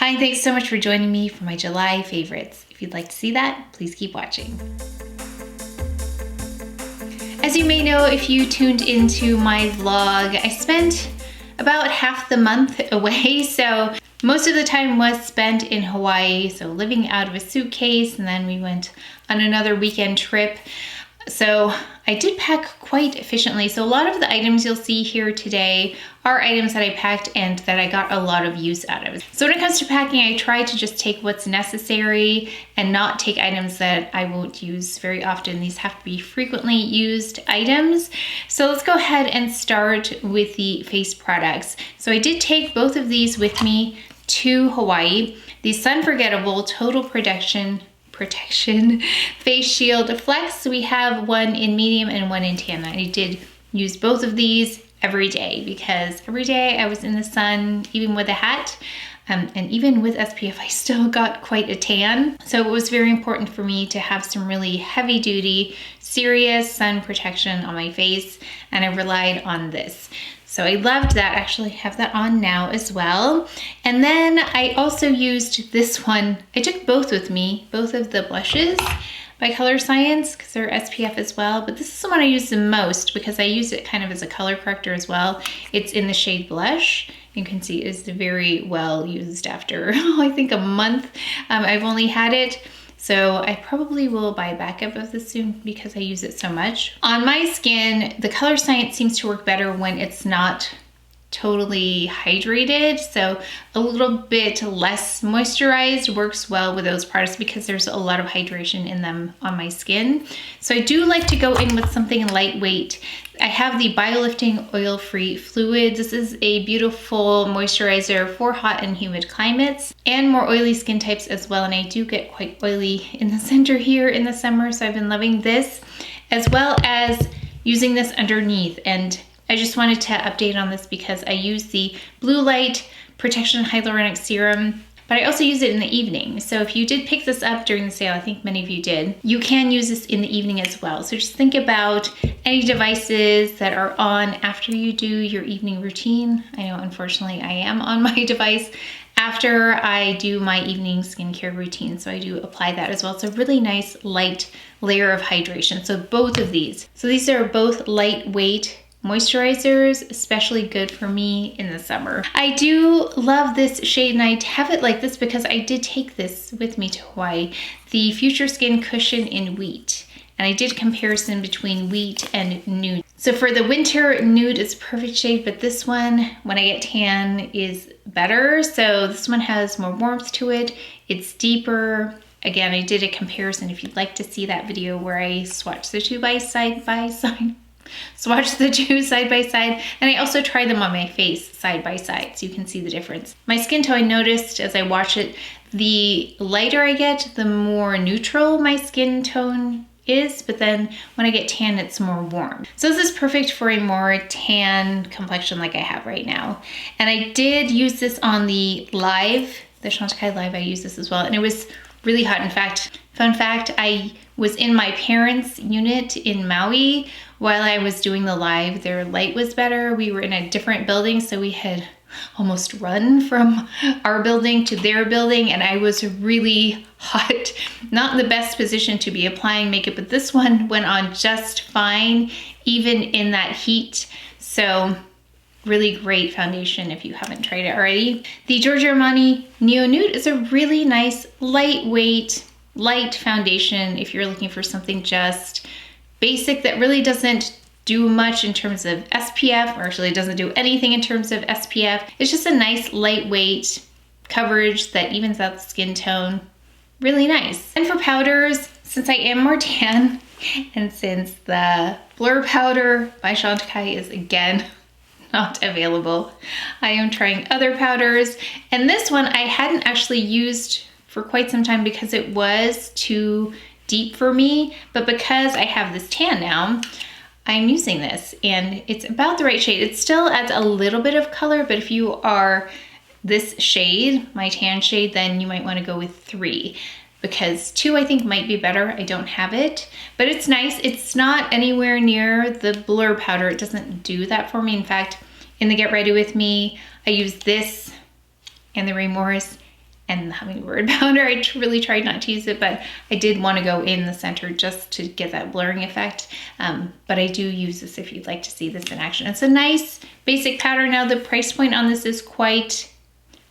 Hi, thanks so much for joining me for my July favorites. If you'd like to see that, please keep watching. As you may know, if you tuned into my vlog, I spent about half the month away, so most of the time was spent in Hawaii, so living out of a suitcase, and then we went on another weekend trip. So I did pack quite efficiently. So a lot of the items you'll see here today are items that I packed and that I got a lot of use out of. So when it comes to packing, I try to just take what's necessary and not take items that I won't use very often. These have to be frequently used items. So let's go ahead and start with the face products. So I did take both of these with me to Hawaii. The SUNFORGETTABLE Total Protection Face Shield Flex. We have one in medium and one in tan. I did use both of these every day because every day I was in the sun, even with a hat. And even with SPF, I still got quite a tan. So it was very important for me to have some really heavy duty, serious sun protection on my face. And I relied on this. So I loved that. Actually have that on now as well. And then I also used this one. I took both with me, both of the blushes by Colorescience because they're SPF as well. But this is the one I use the most because I use it kind of as a color corrector as well. It's in the shade Blush. You can see it's very well used after, I think a month. I've only had it. So I probably will buy a backup of this soon because I use it so much. On my skin, the Colorescience seems to work better when it's not totally hydrated. So a little bit less moisturized works well with those products because there's a lot of hydration in them on my skin. So I do like to go in with something lightweight. I have the BioLifting Oil-Free Fluid. This is a beautiful moisturizer for hot and humid climates and more oily skin types as well. And I do get quite oily in the center here in the summer. So I've been loving this as well as using this underneath. And I just wanted to update on this because I use the Blue Light Protection Hyaluronic Serum, but I also use it in the evening. So if you did pick this up during the sale, I think many of you did, you can use this in the evening as well. So just think about any devices that are on after you do your evening routine. I know, unfortunately, I am on my device after I do my evening skincare routine. So I do apply that as well. It's a really nice light layer of hydration. So both of these. So these are both lightweight moisturizers, especially good for me in the summer. I do love this shade and I have it like this because I did take this with me to Hawaii, the Future Skin Cushion in Wheat. And I did comparison between Wheat and Nude. So for the winter, Nude is a perfect shade, but this one, when I get tan, is better. So this one has more warmth to it. It's deeper. Again, I did a comparison if you'd like to see that video where I swatched the two side by side. Swatch the two side by side, and I also tried them on my face side by side so you can see the difference. My skin tone, I noticed as I watch it, the lighter I get, the more neutral my skin tone is, but then when I get tan, it's more warm. So this is perfect for a more tan complexion like I have right now. And I did use this on the live, the Chantecaille live, I used this as well, and it was really hot. In fact, fun fact, I was in my parents' unit in Maui while I was doing the live. Their light was better. We were in a different building, so we had almost run from our building to their building, and I was really hot. Not in the best position to be applying makeup, but this one went on just fine, even in that heat. So really great foundation if you haven't tried it already. The Giorgio Armani Neo Nude is a really nice, lightweight, light foundation if you're looking for something just basic that really doesn't do much in terms of SPF, or actually doesn't do anything in terms of SPF. It's just a nice, lightweight coverage that evens out the skin tone. Really nice. And for powders, since I am more tan, and since the Blur Powder by Chantecaille is again not available, I am trying other powders. And this one I hadn't actually used for quite some time because it was too deep for me, but because I have this tan now, I'm using this and it's about the right shade. It still adds a little bit of color, but if you are this shade, my tan shade, then you might want to go with 3 because 2 I think might be better. I don't have it, but it's nice. It's not anywhere near the Blur Powder. It doesn't do that for me. In fact, in the Get Ready With Me, I use this and the Remorse and the hummingbird powder. I really tried not to use it, but I did want to go in the center just to get that blurring effect. But I do use this if you'd like to see this in action. It's a nice basic powder. Now the price point on this is quite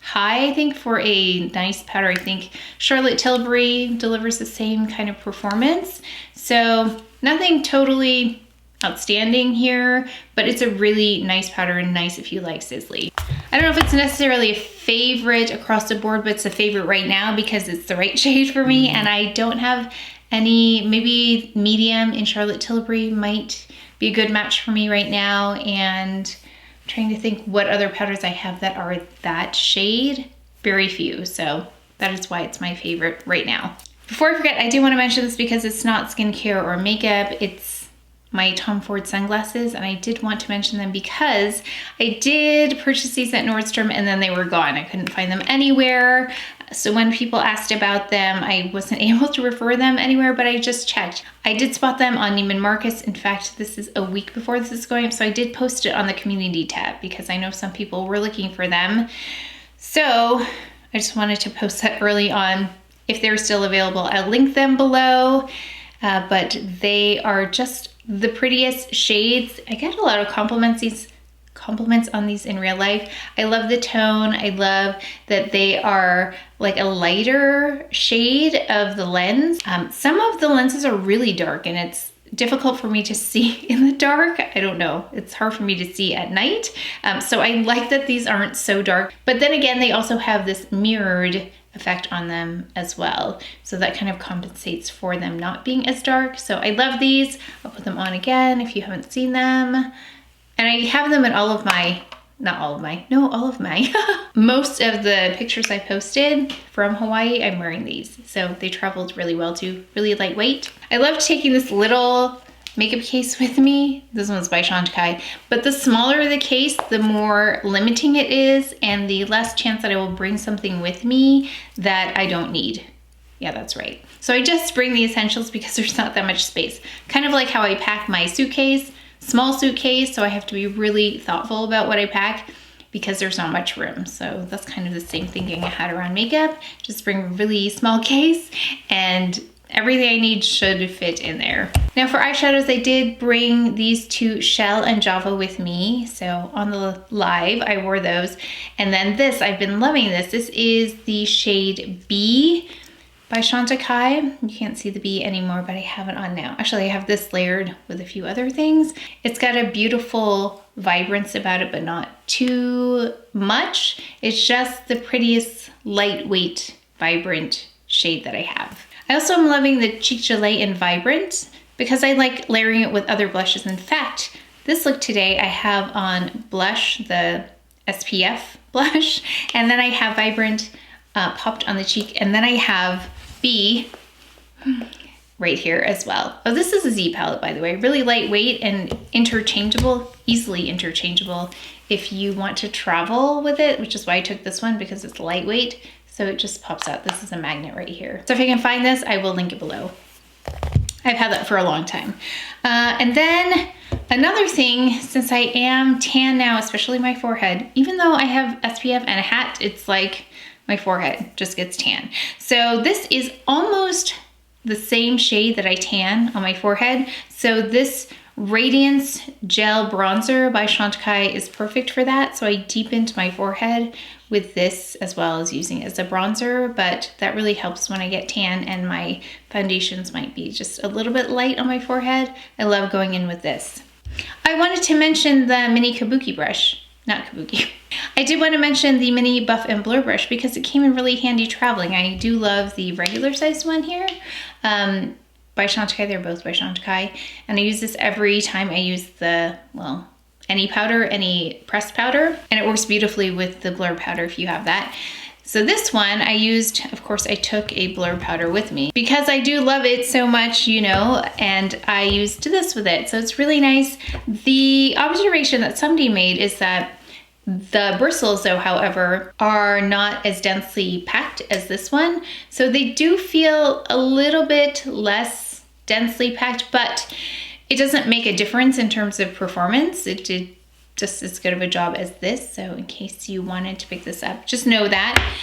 high, I think, for a nice powder. I think Charlotte Tilbury delivers the same kind of performance. So nothing totally outstanding here, but it's a really nice powder and nice if you like Sisley. I don't know if it's necessarily a favorite across the board, but it's a favorite right now because it's the right shade for me, and I don't have any. Maybe medium in Charlotte Tilbury might be a good match for me right now, and I'm trying to think what other powders I have that are that shade. Very few, so that is why it's my favorite right now. Before I forget, I do want to mention this because it's not skincare or makeup. It's my Tom Ford sunglasses, and I did want to mention them because I did purchase these at Nordstrom and then they were gone. I couldn't find them anywhere. So when people asked about them, I wasn't able to refer them anywhere, but I just checked. I did spot them on Neiman Marcus. In fact, this is a week before this is going up, so I did post it on the community tab because I know some people were looking for them. So I just wanted to post that early on. If they're still available, I'll link them below, but they are just the prettiest shades. I get a lot of compliments on these in real life. I love the tone. I love that they are like a lighter shade of the lens. Some of the lenses are really dark and it's difficult for me to see in the dark. I don't know, it's hard for me to see at night. So I like that these aren't so dark, but then again, they also have this mirrored effect on them as well. So that kind of compensates for them not being as dark. So I love these. I'll put them on again if you haven't seen them. And I have them in all of my, most of the pictures I posted from Hawaii, I'm wearing these. So they traveled really well too, really lightweight. I love taking this little makeup case with me. This one's by Chantecaille, but the smaller the case, the more limiting it is and the less chance that I will bring something with me that I don't need. Yeah, that's right. So I just bring the essentials because there's not that much space. Kind of like how I pack my suitcase, small suitcase, so I have to be really thoughtful about what I pack because there's not much room. So that's kind of the same thinking I had around makeup. Just bring a really small case and everything I need should fit in there. Now for eyeshadows, I did bring these two Shell and Java with me. So on the live, I wore those. And then this, I've been loving this. This is the shade B by Chantecaille. You can't see the B anymore, but I have it on now. Actually, I have this layered with a few other things. It's got a beautiful vibrance about it, but not too much. It's just the prettiest, lightweight, vibrant shade that I have. I also am loving the Cheek Gelée in Vibrant because I like layering it with other blushes. In fact, this look today, I have on blush, the SPF blush, and then I have Vibrant popped on the cheek, and then I have B right here as well. Oh, this is a Z palette, by the way. Really lightweight and interchangeable, easily interchangeable if you want to travel with it, which is why I took this one because it's lightweight. So it just pops out. This is a magnet right here. So if I can find this, I will link it below. I've had that for a long time. And then another thing, since I am tan now, especially my forehead, even though I have SPF and a hat, it's like my forehead just gets tan. So this is almost the same shade that I tan on my forehead. So this Radiance Gel Bronzer by Chantecaille is perfect for that. So I deepened my forehead with this as well as using it as a bronzer, but that really helps when I get tan and my foundations might be just a little bit light on my forehead. I love going in with this. I wanted to mention the mini Kabuki brush. Not Kabuki. I did want to mention the mini Buff and Blur brush because it came in really handy traveling. I do love the regular size one here. By Chantecaille, they're both by Chantecaille. And I use this every time I use the, well, any powder, any pressed powder. And it works beautifully with the blur powder if you have that. So this one I used, of course, I took a blur powder with me because I do love it so much, you know, and I used this with it. So it's really nice. The observation that somebody made is that the bristles, though, however, are not as densely packed as this one. So they do feel a little bit less densely packed, but it doesn't make a difference in terms of performance. It just as good of a job as this. So in case you wanted to pick this up, just know that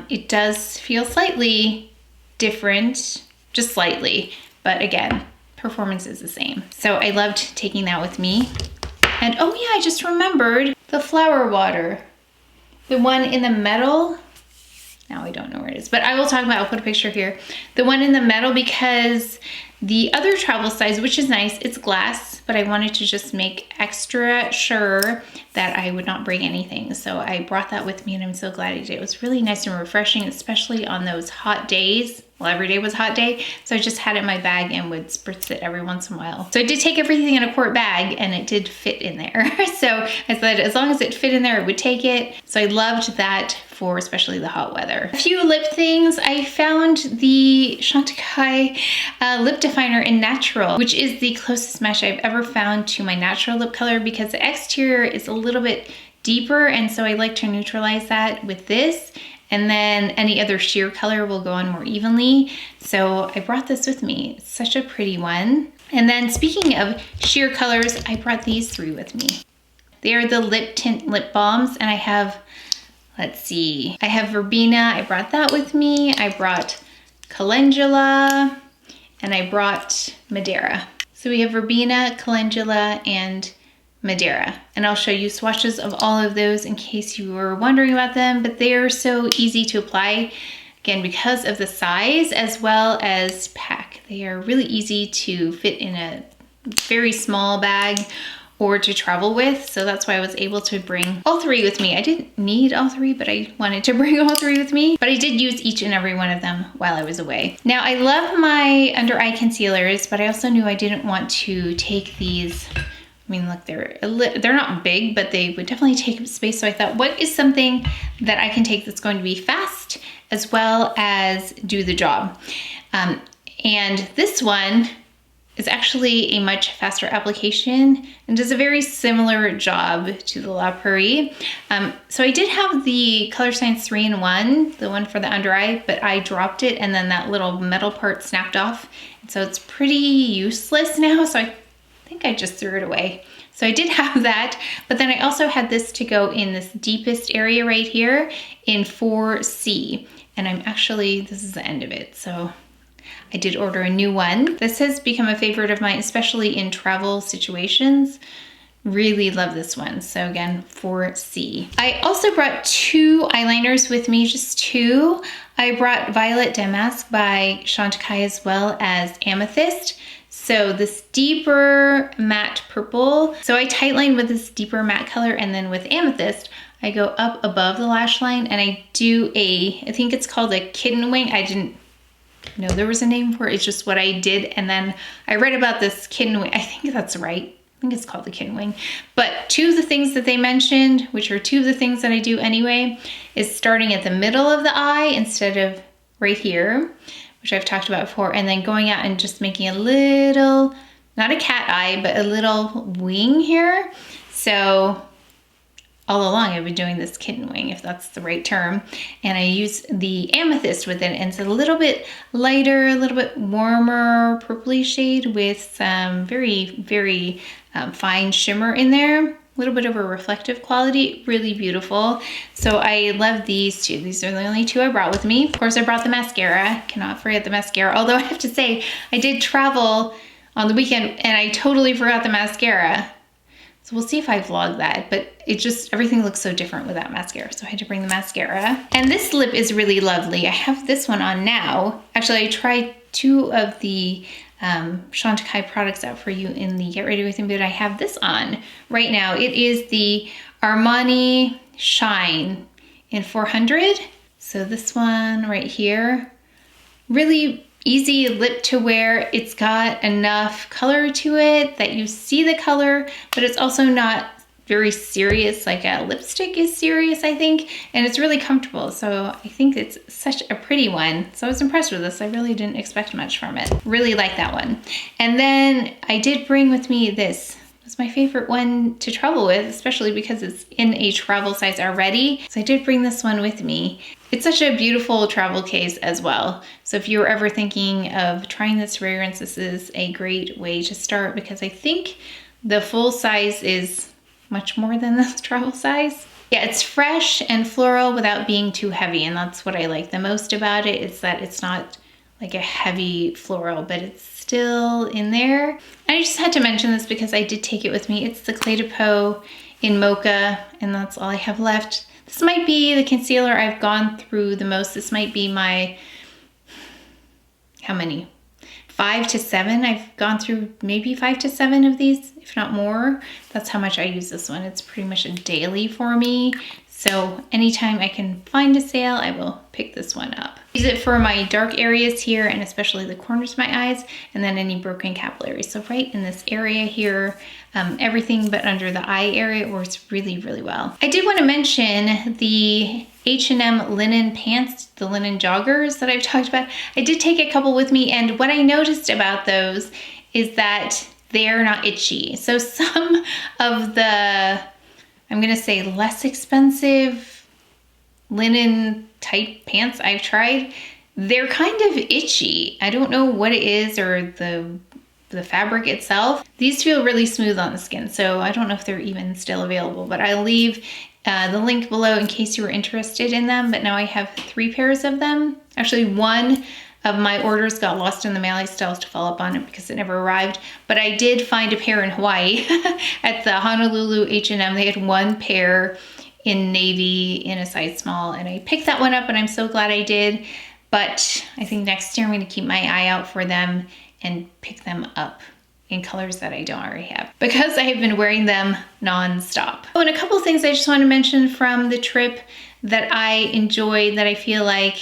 it does feel slightly different, just slightly, but again, performance is the same. So I loved taking that with me. And oh yeah, I just remembered the flower water. The one in the metal, now I don't know where it is, but I will talk about, I'll put a picture here. The one in the metal, because the other travel size, which is nice, it's glass, but I wanted to just make extra sure that I would not bring anything. So I brought that with me and I'm so glad I did. It was really nice and refreshing, especially on those hot days. Well, every day was a hot day, so I just had it in my bag and would spritz it every once in a while. So I did take everything in a quart bag and it did fit in there. So I said as long as it fit in there, it would take it. So I loved that for especially the hot weather. A few lip things. I found the Chantecaille lip definer in Natural, which is the closest mesh I've ever found to my natural lip color, because the exterior is a little bit deeper, and so I like to neutralize that with this. And then any other sheer color will go on more evenly. So I brought this with me. It's such a pretty one. And then speaking of sheer colors, I brought these three with me. They are the lip tint lip balms, and I have, let's see, I have Verbena, I brought that with me. I brought Calendula, and I brought Madeira. So we have Verbena, Calendula, and Madeira, and I'll show you swatches of all of those in case you were wondering about them, but they are so easy to apply, again, because of the size as well as pack. They are really easy to fit in a very small bag or to travel with, so that's why I was able to bring all three with me. I didn't need all three, but I wanted to bring all three with me, but I did use each and every one of them while I was away. Now, I love my under eye concealers, but I also knew I didn't want to take these, I mean, look, they're not big, but they would definitely take up space. So I thought, what is something that I can take that's going to be fast as well as do the job? And this one is actually a much faster application and does a very similar job to the La Prairie. So I did have the Colorescience 3-in-1, the one for the under eye, but I dropped it and then that little metal part snapped off. And so it's pretty useless now. So I think I just threw it away. So I did have that, but then I also had this to go in this deepest area right here in 4C. And I'm actually, this is the end of it. So I did order a new one. This has become a favorite of mine, especially in travel situations. Really love this one. So again, 4C. I also brought two eyeliners with me, just two. I brought Violet Damask by Chantecaille as well as Amethyst. So this deeper matte purple. So I tightline with this deeper matte color, and then with Amethyst, I go up above the lash line and I do I think it's called a kitten wing. I didn't know there was a name for it. It's just what I did. And then I read about this kitten wing. I think that's right. I think it's called the kitten wing. But two of the things that they mentioned, which are two of the things that I do anyway, is starting at the middle of the eye instead of right here, which I've talked about before, and then going out and just making a little, not a cat eye, but a little wing here. So all along I've been doing this kitten wing, if that's the right term, and I use the Amethyst with it, and it's a little bit lighter, a little bit warmer purpley shade with some very, very fine shimmer in there. A little bit of a reflective quality, really beautiful. So I love these two. These are the only two I brought with me. Of course, I brought the mascara. Cannot forget the mascara. Although I have to say, I did travel on the weekend and I totally forgot the mascara. So we'll see if I vlog that, but it just, everything looks so different without mascara. So I had to bring the mascara. And this lip is really lovely. I have this one on now. Actually, I tried two of the Chantecaille products out for you in the Get Ready With Me, but I have this on right now. It is the Armani Shine in 400. So this one right here, really easy lip to wear. It's got enough color to it that you see the color, but it's also not very serious like a lipstick is serious, I think, and it's really comfortable. So I think it's such a pretty one. So I was impressed with this. I really didn't expect much from it. Really like that one. And then I did bring with me this. It's my favorite one to travel with, especially because it's in a travel size already. So I did bring this one with me. It's such a beautiful travel case as well. So if you're ever thinking of trying this fragrance, this is a great way to start, because I think the full size is much more than this travel size. Yeah, it's fresh and floral without being too heavy, and that's what I like the most about it, is that it's not like a heavy floral, but it's still in there. And I just had to mention this because I did take it with me. It's the Clé de Peau in Mocha, and that's all I have left. This might be the concealer I've gone through the most. This might be my, how many? 5 to 7. I've gone through maybe 5 to 7 of these, if not more. That's how much I use this one. It's pretty much a daily for me. So anytime I can find a sale, I will pick this one up. Use it for my dark areas here, and especially the corners of my eyes, and then any broken capillaries. So right in this area here, everything but under the eye area works really, really well. I did want to mention the H&M linen pants, the linen joggers that I've talked about. I did take a couple with me, and what I noticed about those is that they're not itchy. So some of the, I'm gonna say, less expensive linen type pants I've tried, they're kind of itchy. I don't know what it is, or the fabric itself. These feel really smooth on the skin, so I don't know if they're even still available, but I'll leave the link below in case you were interested in them. But now I have 3 pairs of them. Actually, one of my orders got lost in the mail. I still have to follow up on it because it never arrived, but I did find a pair in Hawaii at the Honolulu H&M. They had 1 pair in navy in a size small, and I picked that one up, and I'm so glad I did. But I think next year I'm going to keep my eye out for them and pick them up in colors that I don't already have, because I have been wearing them non-stop. Oh, and a couple of things I just want to mention from the trip that I enjoyed, that I feel like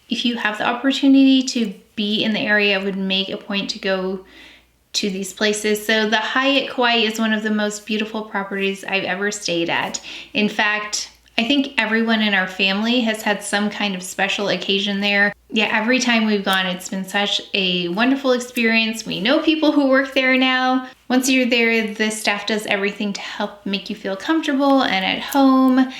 if you have the opportunity to be in the area, I would make a point to go to these places. So the Hyatt Kauai is one of the most beautiful properties I've ever stayed at. In fact, I think everyone in our family has had some kind of special occasion there. Yeah, every time we've gone, it's been such a wonderful experience. We know people who work there now. Once you're there, the staff does everything to help make you feel comfortable and at home.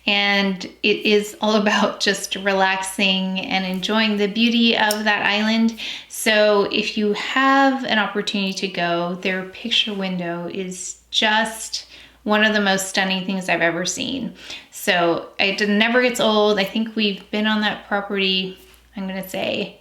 And it is all about just relaxing and enjoying the beauty of that island. So if you have an opportunity to go, their picture window is just one of the most stunning things I've ever seen. So it never gets old. I think we've been on that property, I'm gonna say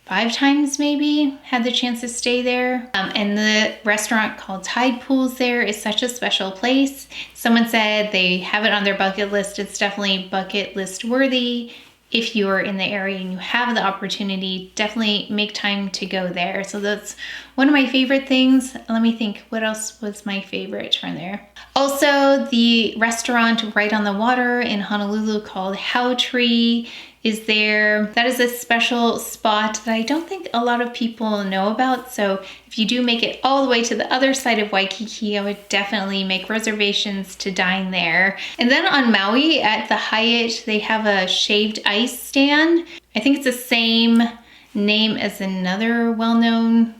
5 times maybe, had the chance to stay there. And the restaurant called Tide Pools there is such a special place. Someone said they have it on their bucket list. It's definitely bucket list worthy. If you're in the area and you have the opportunity, definitely make time to go there. So that's one of my favorite things. Let me think, what else was my favorite from there? Also, the restaurant right on the water in Honolulu called How Tree is there. That is a special spot that I don't think a lot of people know about. So if you do make it all the way to the other side of Waikiki, I would definitely make reservations to dine there. And then on Maui at the Hyatt, they have a shaved ice stand. I think it's the same name as another well-known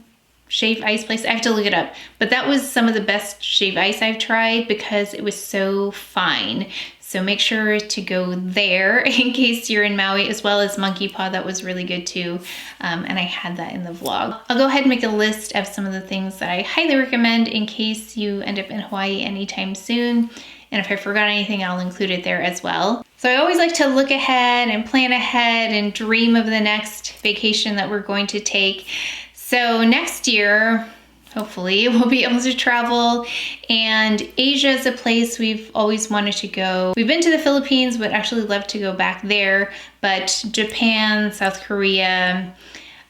shaved ice place. I have to look it up, but that was some of the best shaved ice I've tried because it was so fine. So make sure to go there in case you're in Maui, as well as Monkey Paw. That was really good too. And I had that in the vlog. I'll go ahead and make a list of some of the things that I highly recommend in case you end up in Hawaii anytime soon. And if I forgot anything, I'll include it there as well. So I always like to look ahead and plan ahead and dream of the next vacation that we're going to take. So next year, hopefully we'll be able to travel, and Asia is a place we've always wanted to go. We've been to the Philippines, would actually love to go back there, but Japan, South Korea,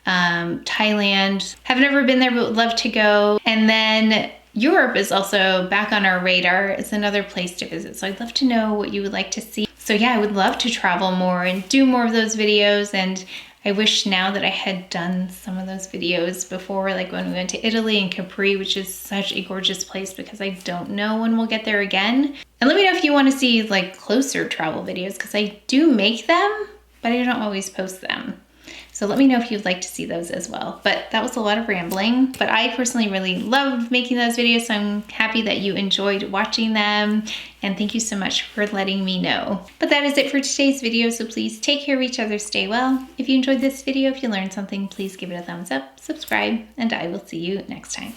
Thailand, have never been there but would love to go. And then Europe is also back on our radar. It's another place to visit. So I'd love to know what you would like to see. So yeah, I would love to travel more and do more of those videos, and I wish now that I had done some of those videos before, like when we went to Italy and Capri, which is such a gorgeous place, because I don't know when we'll get there again. And let me know if you want to see like closer travel videos, because I do make them, but I don't always post them. So let me know if you'd like to see those as well. But that was a lot of rambling, but I personally really love making those videos, so I'm happy that you enjoyed watching them, and thank you so much for letting me know. But that is it for today's video, so please take care of each other, stay well. If you enjoyed this video, if you learned something, please give it a thumbs up, subscribe, and I will see you next time.